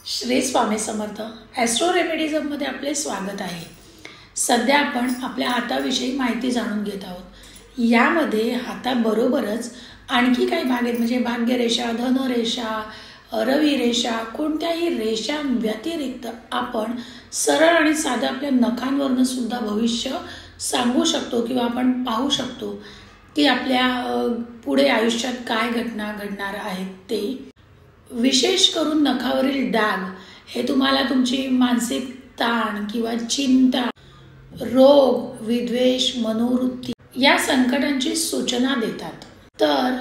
Shri Swami Samarth Austro रेमेडिझममध्ये आपले स्वागत आहे। सध्या आपण आपल्या हाताविषयी माहिती जाणून घेत आहोत। यामध्ये हाताबरोबरच आणखी काही भाग आहेत, म्हणजे भाग्यरेषा, धनरेषा, रवी रेषा, कोणत्याही रेषा व्यतिरिक्त आपण सरळ आणि साधं आपल्या नखांवरनं सुद्धा भविष्य सांगू शकतो किंवा आपण पाहू शकतो की आपल्या पुढे आयुष्यात काय घटना घडणार आहेत ते। विशेष करून नखावरील डाग हे तुम्हाला तुमची मानसिक ताण किंवा चिंता, रोग, विद्वेष, मनोवृत्ती या संकटांची सूचना देतात। तर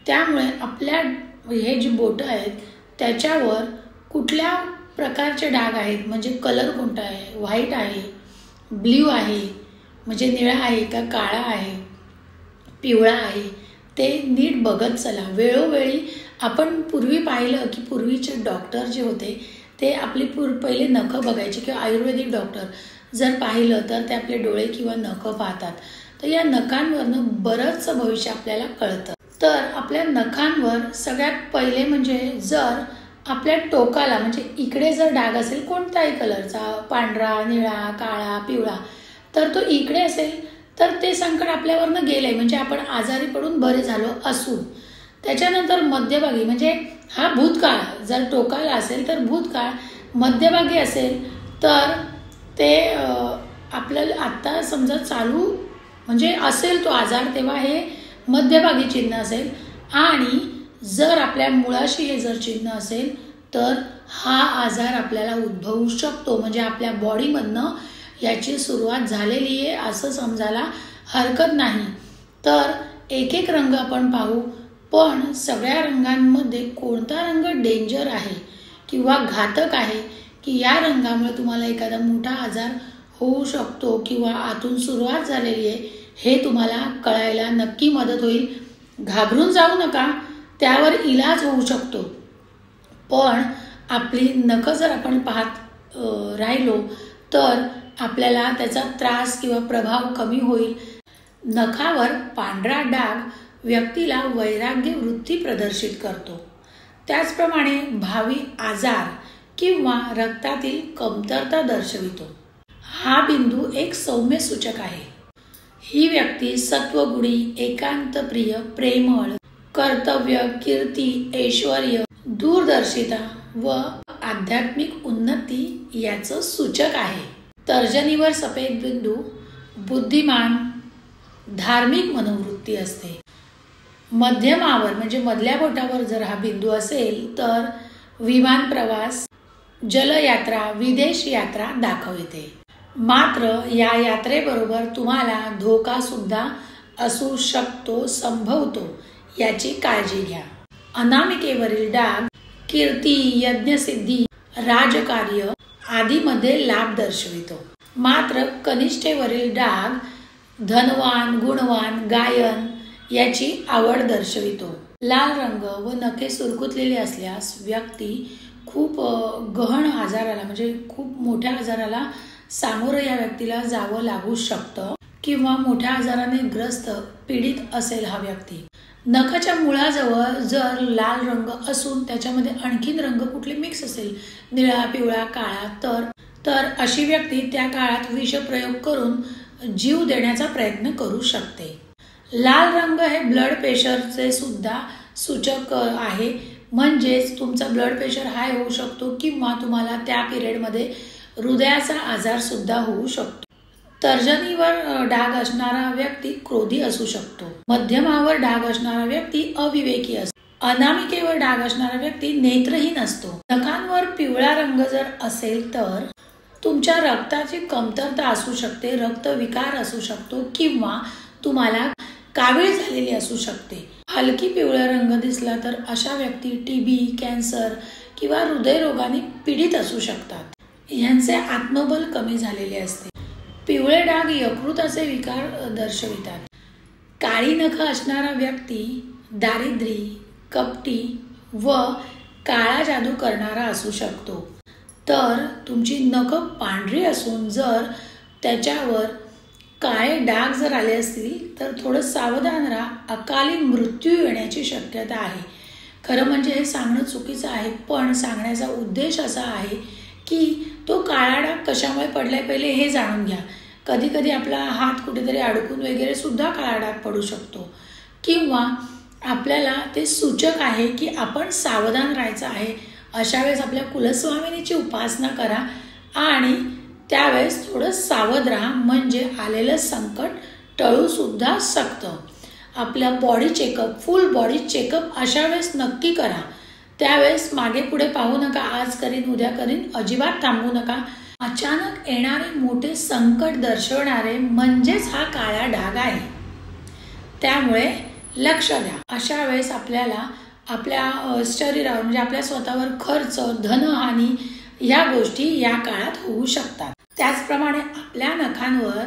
त्यामुळे आपल्या हे जी बोटं आहेत त्याच्यावर कुठल्या प्रकारचे डाग आहेत, म्हणजे कलर कोणता आहे, व्हाईट आहे, ब्ल्यू आहे, म्हणजे निळा आहे का काळा आहे, पिवळा आहे, ते नीट बघत चला। वेळोवेळी आपण पूर्वी पाहिलं की पूर्वीचे डॉक्टर जे होते ते आपली पहिले नखं बघायचे, किंवा आयुर्वेदिक डॉक्टर जर पाहिलं तर ते आपले डोळे किंवा नखं पाहतात। तर या नखांवरनं बरंचसं भविष्य आपल्याला कळतं। तर आपल्या नखांवर सगळ्यात पहिले म्हणजे जर आपल्या टोकाला, म्हणजे इकडे जर डाग असेल कोणत्याही कलरचा, पांढरा, निळा, काळा, पिवळा, तर तो इकडे असेल तर ते संकट आपल्यावरनं गेलंय, म्हणजे आपण आजारी पडून बरे झालो असून। त्याच्यानंतर मध्यभागी, म्हणजे हा भूतकाळ, जर टोकाला असेल तर भूतकाळ, मध्यभागी असेल तर ते आपल्याला आत्ता समजा चालू म्हणजे असेल तो आजार, तेव्हा हे मध्यभागी चिन्ह असेल। आणि जर आपल्या मुळाशी हे जर चिन्ह असेल तर हा आजार आपल्याला उद्भवू शकतो, म्हणजे आपल्या बॉडीमधनं याची सुरुवात झालेली आहे असं समजायला हरकत नाही। तर एक एक रंग आपण पाहू, पण सगळ्या रंगांमध्ये कोणता रंग डेंजर आहे किंवा घातक आहे की या रंगामुळे तुम्हाला एखादा मोठा आजार होऊ शकतो किंवा आतून सुरुवात झालेली आहे हे तुम्हाला कळायला नक्की मदत होईल। घाबरून जाऊ नका, त्यावर इलाज होऊ शकतो। पण आपली नखं जर आपण पाहत राहिलो तर आपल्याला त्याचा त्रास किंवा प्रभाव कमी होईल। नखावर पांढरा डाग व्यक्तीला वैराग्य वृत्ती प्रदर्शित करतो। त्याचप्रमाणे भावी आजार किंवा रक्तातील कमतरता दर्शवितो। हा बिंदू एक सौम्य सूचक आहे। ही व्यक्ती सत्वगुणी, एकांतप्रिय, प्रेमळ, कर्तव्य, कीर्ती, ऐश्वर्य, दूरदर्शिता व आध्यात्मिक उन्नती याचं सूचक आहे। तर्जनीवर सफेद बिंदू बुद्धिमान, धार्मिक मनोवृत्ती असते। मध्यमावर म्हणजे मधल्या बोटावर जर हा बिंदू असेल तर विमान प्रवास, जलयात्रा, विदेश यात्रा दाखवते। मात्र या यात्रेबरोबर तुम्हाला धोका सुद्धा असू शकतो, संभवतो, याची काळजी घ्या। अनामिकेवरील डाग कीर्ती, यज्ञसिद्धी, राजकार्य आदीमध्ये लाभ दर्शवितो। मात्र कनिष्ठेवरील डाग धनवान, गुणवान, गायन याची आवड दर्शवितो। लाल रंग व नखे सुरकुतलेली असल्यास व्यक्ती खूप गहन आजाराला, म्हणजे खूप मोठ्या आजाराला सामोरं या व्यक्तीला जावं लागू शकतं, किंवा मोठ्या आजाराने ग्रस्त पीडित असेल हा व्यक्ती। नखाच्या मुळाजवळ जर लाल रंग असून त्याच्यामध्ये आणखीन रंग कुठले मिक्स असेल, निळा, पिवळा, काळा, तर अशी व्यक्ती त्या काळात विषप्रयोग करून जीव देण्याचा प्रयत्न करू शकते। लाल रंग हे ब्लड प्रेशरचे सुद्धा सूचक आहे, म्हणजेच तुमचा ब्लड प्रेशर हाय होऊ शकतो किंवा तुम्हाला त्या पिरियडमध्ये हृदयाचा आजार सुद्धा होऊ शकतो। तर्जनीवर डाग असणारा व्यक्ती क्रोधी असू शकतो। मध्यमावर डाग असणारा व्यक्ती अविवेकी असतो। अनामिकेवर डाग असणारा व्यक्ती नेत्रहीन असतो। नखांवर पिवळा रंग जर असेल तर तुमच्या रक्ताची कमतरता असू शकते, रक्तविकार असू शकतो, किंवा तुम्हाला कावीळ झालेली असू शकते। हलकी पिवळा रंग दिसला तर अशा व्यक्ती टीबी, कॅन्सर किंवा हृदयरोगाने पीडित असू शकतात। यांचे आत्मबल कमी झालेले असते। पिवळे डाग यकृताचे विकार दर्शवितात। काळी नखं असणारा व्यक्ती दारिद्र्य, कपटी व काळा जादू करणारा असू शकतो। तर तुमची नखं पांढरी असून जर त्याच्यावर काळे डाग जर आले असतील तर थोडं सावधान राहा, अकाली मृत्यू येण्याची शक्यता आहे। खरं म्हणजे हे सांगणं चुकीचं आहे, पण सांगण्याचा उद्देश असा आहे की तो काळा डाग कशामुळे पडलाय पहिले हे जाणून घ्या. कधी कधी आपला हात कुठेतरी अडकून वगैरे सुद्धा काळा डाग पडू शकतो, किंवा आपल्याला ते सूचक आहे की आपण सावधान राहायचं आहे. अशा वेळेस आपल्या कुलस्वामिनीची उपासना करा आणि त्यावेळेस थोडं सावध राहा, म्हणजे आलेलं संकट टळू सुद्धा शकतं. आपल्या बॉडी चेकअप, फुल बॉडी चेकअप अशा वेळेस नक्की करा. त्यावेळेस मागे पुढे पाहू नका, आज करीन उद्या करीन अजिबात थांबू नका. अचानक येणारे मोठे संकट दर्शवणारे म्हणजेच हा काळा डाग आहे. त्यामुळे लक्ष द्या. अशा वेळेस आपल्याला आपल्या शरीरावर म्हणजे आपल्या स्वतःवर खर्च, धनहानी ह्या गोष्टी या काळात होऊ शकतात. त्याचप्रमाणे आपल्या नखांवर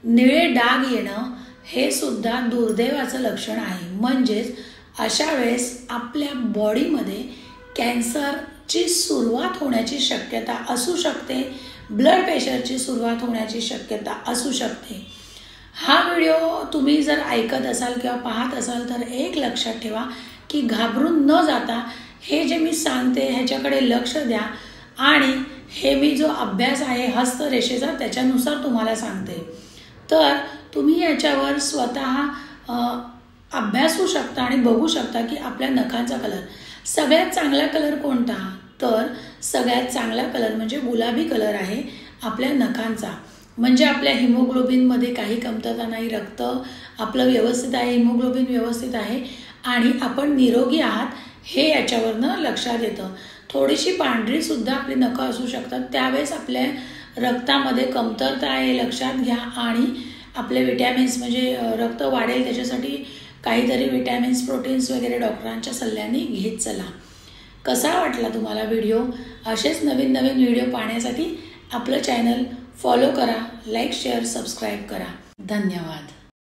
निळे डाग येणं हे सुद्धा दुर्दैवाचं लक्षण आहे. म्हणजेच अशा वेळेस आपल्या बॉडीमध्ये कॅन्सरची सुरुवात होण्याची शक्यता असू शकते, ब्लड प्रेशरची सुरुवात होण्याची शक्यता असू शकते. हा व्हिडिओ तुम्ही जर ऐकत असाल किंवा पाहत असाल तर एक लक्षात ठेवा की घाबरून न जाता हे जे मी सांगते ह्याच्याकडे लक्ष द्या, आणि हे मी जो अभ्यास आहे हस्तरेषेचा त्याच्यानुसार तुम्हाला सांगते. तर तुम्ही याच्यावर स्वतः अभ्यासू शकता आणि बघू शकता की आपल्या नखांचा कलर सगळ्यात चांगला कलर कोणता. तर सगळ्यात चांगला कलर म्हणजे गुलाबी कलर आहे आपल्या नखांचा. म्हणजे आपल्या हिमोग्लोबिनमध्ये काही कमतरता नाही, रक्त आपलं व्यवस्थित आहे, हिमोग्लोबिन व्यवस्थित आहे आणि आपण निरोगी आहात हे याच्यावरनं लक्षात येतं. थोडीशी पांढरीसुद्धा आपली नखं असू शकतात, त्यावेळेस आपल्या रक्तामध्ये कमतरता आहे लक्षात घ्या आणि आपले विटॅमिन्स म्हणजे रक्त वाढेल त्याच्यासाठी काहीतरी विटॅमिन्स, प्रोटीन्स वगैरे डॉक्टरांच्या सल्ल्याने घेत चला. कसा वाटला तुम्हाला व्हिडिओ? असेच नवीन नवीन व्हिडिओ पाहण्यासाठी आपलं चॅनल फॉलो करा, लाईक, शेअर, सबस्क्राईब करा. धन्यवाद.